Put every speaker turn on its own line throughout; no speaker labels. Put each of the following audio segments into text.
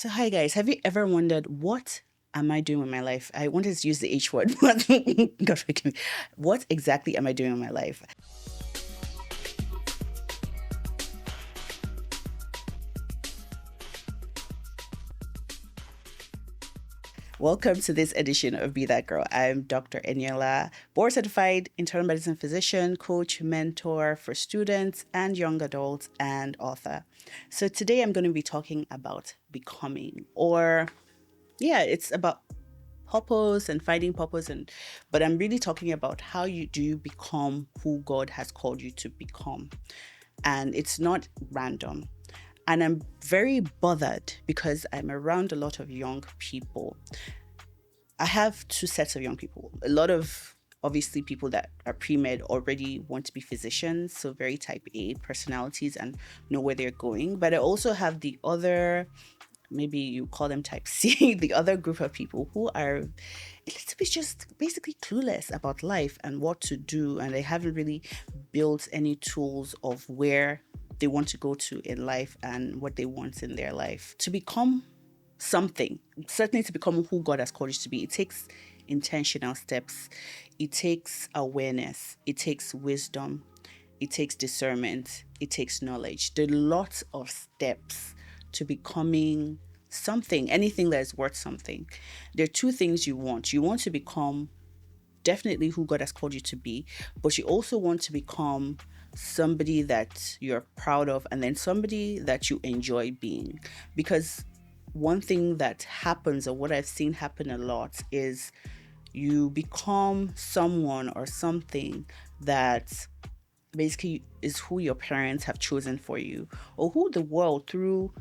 So, hi guys, have you ever wondered what am I doing with my life? I wanted to use the H word, but God forgive me. What exactly am I doing with my life? Welcome to this edition of Be That Girl. I'm Dr. Eniola, board certified internal medicine physician, coach, mentor for students and young adults, and author. So, today I'm going to be talking about becoming, or yeah, it's about purpose and finding purpose, but I'm really talking about how you become who God has called you to become. And it's not random. And I'm very bothered because I'm around a lot of young people. I have two sets of young people. A lot of obviously people that are pre-med already want to be physicians, so very type A personalities and know where they're going. But I also have the other, maybe you call them type C, the other group of people who are a little bit just basically clueless about life and what to do. And they haven't really built any tools of where they want to go to in life and what they want in their life. To become something, certainly to become who God has called you to be, it takes intentional steps, it takes awareness, it takes wisdom, it takes discernment, it takes knowledge. There are lots of steps to becoming something, anything that is worth something. There are two things you want. You want to become definitely who God has called you to be, but you also want to become somebody that you're proud of and then somebody that you enjoy being. Because one thing that happens, or what I've seen happen a lot, is you become someone or something that basically is who your parents have chosen for you, or who the world, through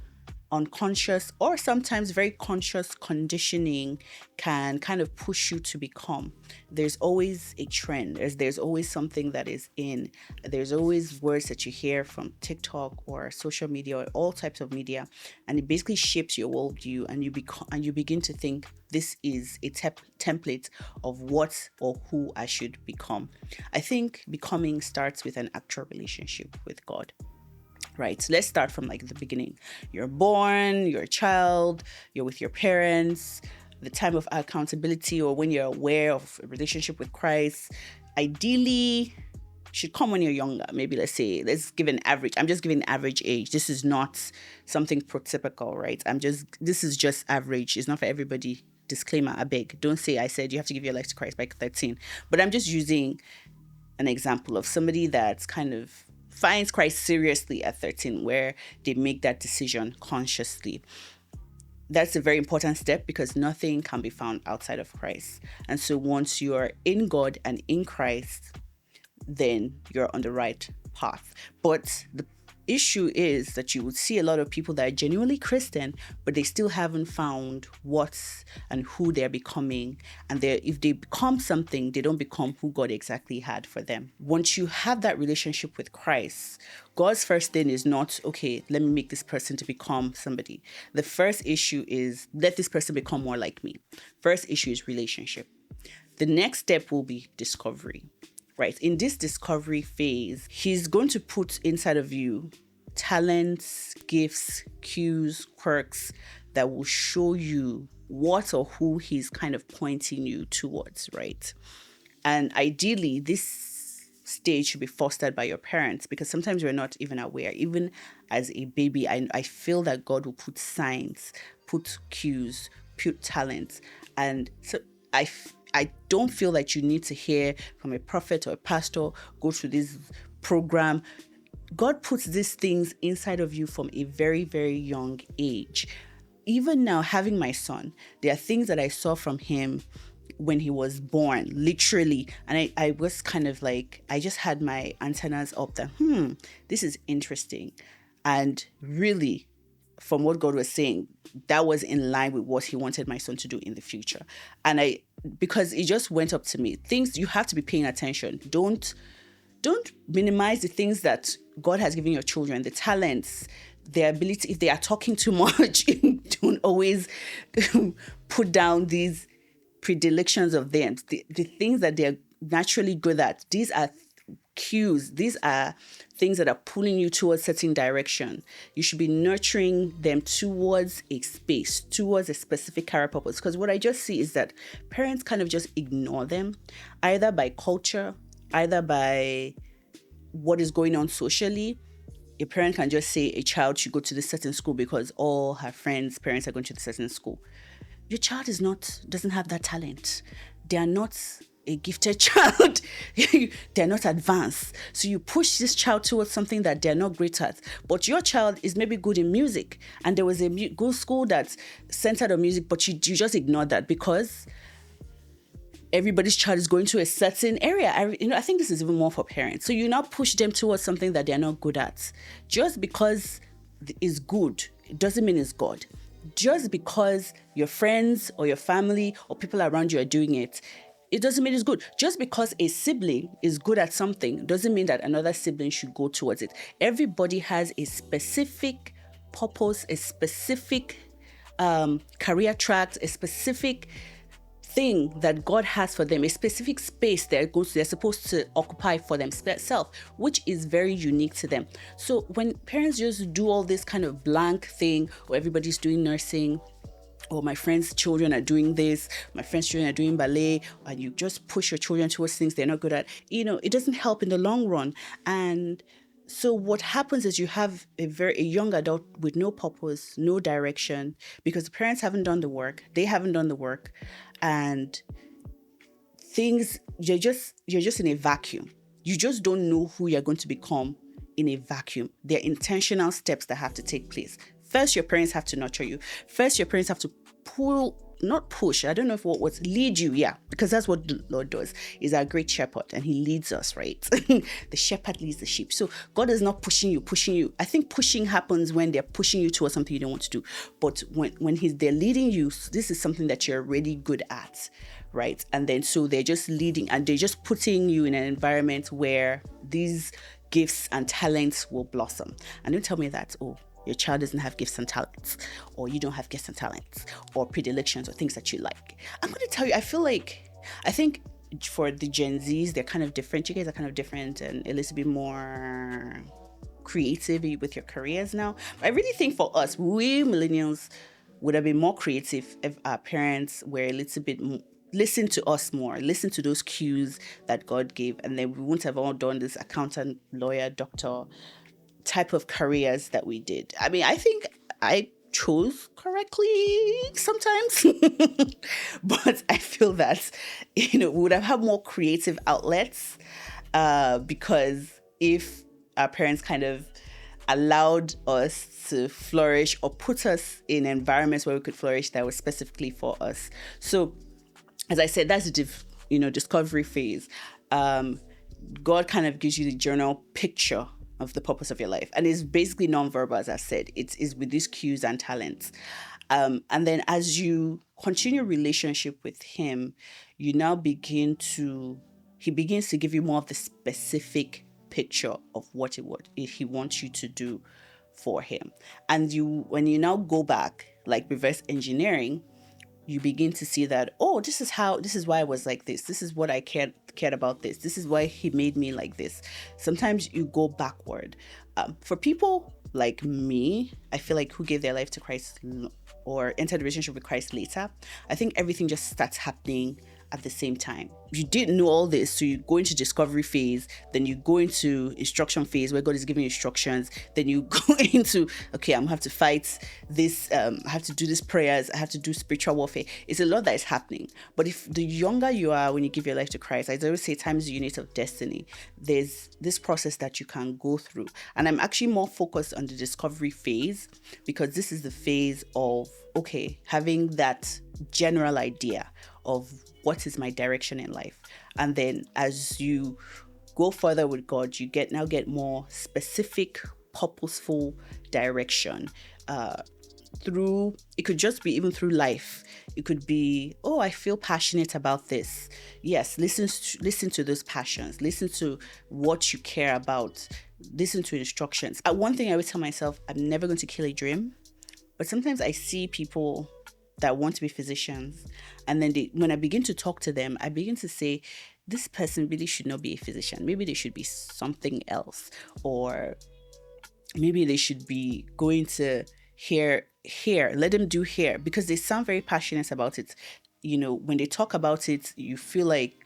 unconscious or sometimes very conscious conditioning, can kind of push you to become. There's always a trend. There's always something that is in. There's always words that you hear from TikTok or social media or all types of media, and it basically shapes your worldview, and you begin to think this is a template of what or who I should become. I think becoming starts with an actual relationship with God. Right. So let's start from like the beginning. You're born, you're a child, you're with your parents, the time of accountability, or when you're aware of a relationship with Christ, ideally should come when you're younger. Maybe let's give an average. I'm just giving average age. This is not something prototypical, right? This is just average. It's not for everybody. Disclaimer, I beg. Don't say I said you have to give your life to Christ by 13. But I'm just using an example of somebody that's kind of finds Christ seriously at 13, where they make that decision consciously. That's a very important step because nothing can be found outside of Christ. And so once you're in God and in Christ, then you're on the right path. But the issue is that you would see a lot of people that are genuinely Christian, but they still haven't found what and who they're becoming. And if they become something, they don't become who God exactly had for them. Once you have that relationship with Christ, God's first thing is not, okay, let me make this person to become somebody. The first issue is, let this person become more like me. First issue is relationship. The next step will be discovery. Right. In this discovery phase, he's going to put inside of you talents, gifts, cues, quirks that will show you what or who he's kind of pointing you towards, right? And ideally, this stage should be fostered by your parents, because sometimes we're not even aware. Even as a baby, I feel that God will put signs, put cues, put talents. And so I don't feel that you need to hear from a prophet or a pastor, go through this program. God puts these things inside of you from a very, very young age. Even now, having my son, there are things that I saw from him when he was born, literally. And I was kind of like, I just had my antennas up that, this is interesting. And really, from what God was saying, that was in line with what he wanted my son to do in the future. And because it just went up to me, things you have to be paying attention. Don't minimize the things that God has given your children, the talents, their ability. If they are talking too much, don't always put down these predilections of them, the things that they're naturally good at. These are cues. These are things that are pulling you towards certain direction. You should be nurturing them towards a space, towards a specific career purpose. Because what I just see is that parents kind of just ignore them, either by culture, either by what is going on socially. A parent can just say a child should go to this certain school because all her friends' parents are going to the certain school. Your child doesn't have that talent. They are not a gifted child. They're not advanced. So you push this child towards something that they're not great at. But your child is maybe good in music, and there was a good school that's centered on music, but you just ignore that because everybody's child is going to a certain area. I think this is even more for parents. So you now push them towards something that they're not good at. Just because it's good, it doesn't mean it's God. Just because your friends or your family or people around you are doing it, it doesn't mean it's good. Just because a sibling is good at something doesn't mean that another sibling should go towards it. Everybody has a specific purpose, a specific career track, a specific thing that God has for them, a specific space they're supposed to occupy for themselves, which is very unique to them. So when parents just do all this kind of blank thing, or everybody's doing nursing, or my friends' children are doing this, my friends' children are doing ballet, and you just push your children towards things they're not good at, it doesn't help in the long run. And so what happens is you have a young adult with no purpose, no direction, because the parents haven't done the work, they haven't done the work, and you're just in a vacuum. You just don't know who you're going to become in a vacuum. There are intentional steps that have to take place. First, your parents have to nurture you. First, your parents have to not push. I don't know if what was lead you. Yeah, because that's what the Lord does. He's our great shepherd and he leads us, right? The shepherd leads the sheep. So God is not pushing you. I think pushing happens when they're pushing you towards something you don't want to do. But when they're leading you, this is something that you're really good at, right? And then so they're just leading and they're just putting you in an environment where these gifts and talents will blossom. And don't tell me that, your child doesn't have gifts and talents, or you don't have gifts and talents, or predilections, or things that you like. I'm going to tell you, I think for the Gen Zs, they're kind of different. You guys are kind of different and a little bit more creative with your careers now. But I really think for us, we millennials would have been more creative if our parents were a little bit more, listen to us more, listen to those cues that God gave, and then we wouldn't have all done this accountant, lawyer, doctor type of careers that we did. I mean, I think I chose correctly sometimes, but I feel that, we would have had more creative outlets because if our parents kind of allowed us to flourish or put us in environments where we could flourish that was specifically for us. So, as I said, that's the discovery phase. God kind of gives you the general picture of the purpose of your life. And it's basically nonverbal, as I said. It is with these cues and talents. And then as you continue relationship with him, you now he begins to give you more of the specific picture of what he wants you to do for him. And when you now go back, like reverse engineering, you begin to see that, this is why I was like this. This is what I cared about this. This is why he made me like this. Sometimes you go backward. For people like me, I feel like who gave their life to Christ or entered a relationship with Christ later, I think everything just starts happening at the same time. You didn't know all this, so you go into discovery phase, then you go into instruction phase where God is giving you instructions, then you go into, okay, I'm gonna have to fight this, I have to do these prayers, I have to do spiritual warfare. It's a lot that is happening. But if the younger you are when you give your life to Christ, I always say time is the unit of destiny. There's this process that you can go through. And I'm actually more focused on the discovery phase because this is the phase of, okay, having that general idea of what is my direction in life. And then as you go further with God, you get more specific, purposeful direction through, it could just be even through life. It could be, I feel passionate about this. Yes, listen to those passions. Listen to what you care about. Listen to instructions. One thing I would tell myself, I'm never going to kill a dream. But sometimes I see people that want to be physicians, and then when I begin to talk to them, I begin to say, this person really should not be a physician. Maybe they should be something else, or maybe they should be going to hair. Let them do hair because they sound very passionate about it. When they talk about it, you feel like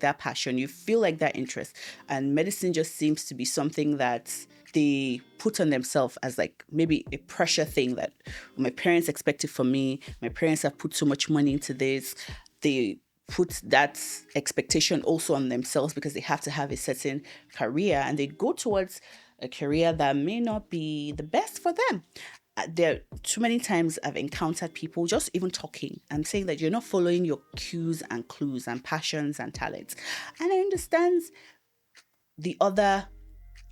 that passion, you feel like that interest. And medicine just seems to be something that they put on themselves as like maybe a pressure thing that my parents expected from me. My parents have put so much money into this. They put that expectation also on themselves because they have to have a certain career, and they go towards a career that may not be the best for them. There too many times I've encountered people just even talking and saying that you're not following your cues and clues and passions and talents. And I understand the other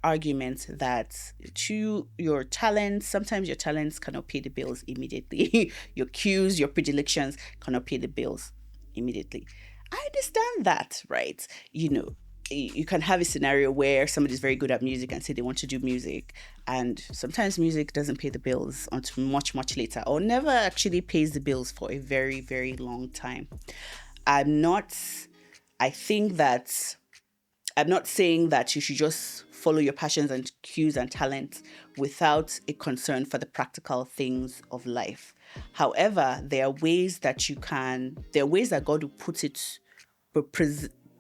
argument that to your talents, sometimes your talents cannot pay the bills immediately. Your cues, your predilections cannot pay the bills immediately. I understand that, right? You can have a scenario where somebody's very good at music and say they want to do music, and sometimes music doesn't pay the bills until much, much later, or never actually pays the bills for a very, very long time. I'm not, I think that I'm not saying that you should just follow your passions and cues and talents without a concern for the practical things of life. However, there are ways that God will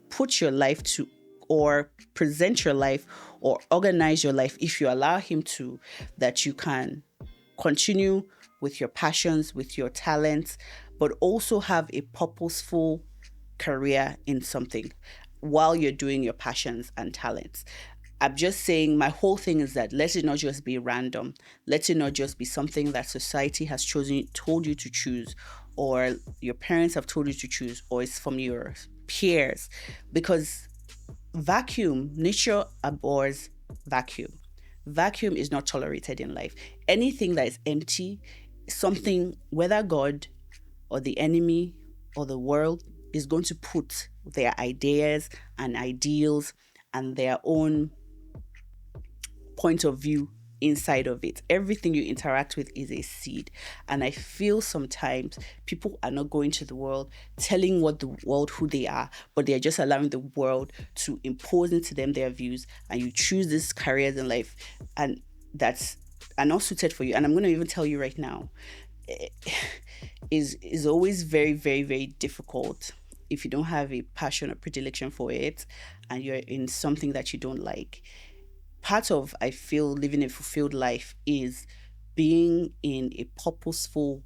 put your life to, or present your life, or organize your life, if you allow Him to, that you can continue with your passions, with your talents, but also have a purposeful career in something while you're doing your passions and talents. I'm just saying, my whole thing is that let it not just be random. Let it not just be something that society has told you to choose, or your parents have told you to choose, or it's from your peers. Because nature abhors vacuum. Vacuum is not tolerated in life. Anything that is empty, something, whether God or the enemy or the world, is going to put their ideas and ideals and their own point of view inside of it. Everything you interact with is a seed. And I feel sometimes people are not going to the world telling what the world who they are, but they're just allowing the world to impose into them their views, and you choose these careers in life and that's are not suited for you. And I'm going to even tell you right now, is always very, very, very difficult if you don't have a passion or predilection for it and you're in something that you don't like. Part of, I feel, living a fulfilled life is being in a purposeful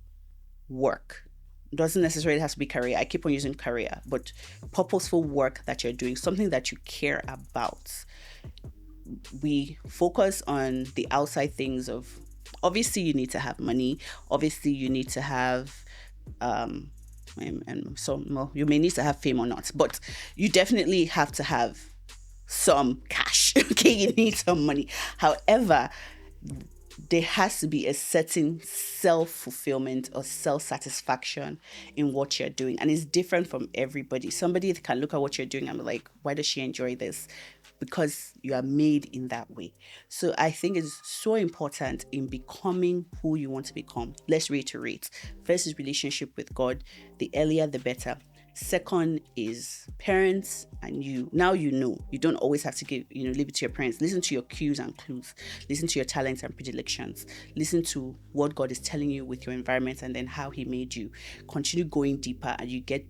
work. Doesn't necessarily have to be career. I keep on using career, but purposeful work that you're doing, something that you care about. We focus on the outside things of, obviously you need to have money, obviously you need to have and so, well, you may need to have fame or not, but you definitely have to have some cash. Okay, you need some money. However, there has to be a certain self-fulfillment or self-satisfaction in what you're doing, and it's different from everybody. Somebody can look at what you're doing and be like, why does she enjoy this? Because you are made in that way. So I think it's so important in becoming who you want to become. Let's reiterate. First is relationship with God. The earlier the better. Second is parents and you. Now you know. You don't always have to leave it to your parents. Listen to your cues and clues. Listen to your talents and predilections. Listen to what God is telling you with your environment and then how He made you. Continue going deeper and you get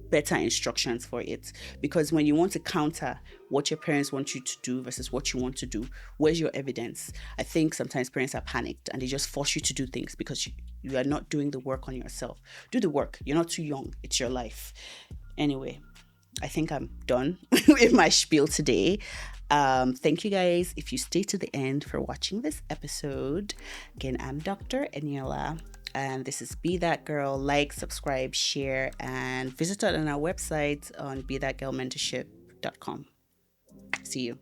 better instructions for it. Because when you want to counter what your parents want you to do versus what you want to do, where's your evidence? I think sometimes parents are panicked and they just force you to do things because you are not doing the work on yourself. Do the work. You're not too young. It's your life. Anyway, I think I'm done with my spiel today. Thank you guys if you stay to the end for watching this episode. Again, I'm Dr. Eniola, and this is Be That Girl. Like, subscribe, share, and visit us on our website on bethatgirlmentorship.com. See you.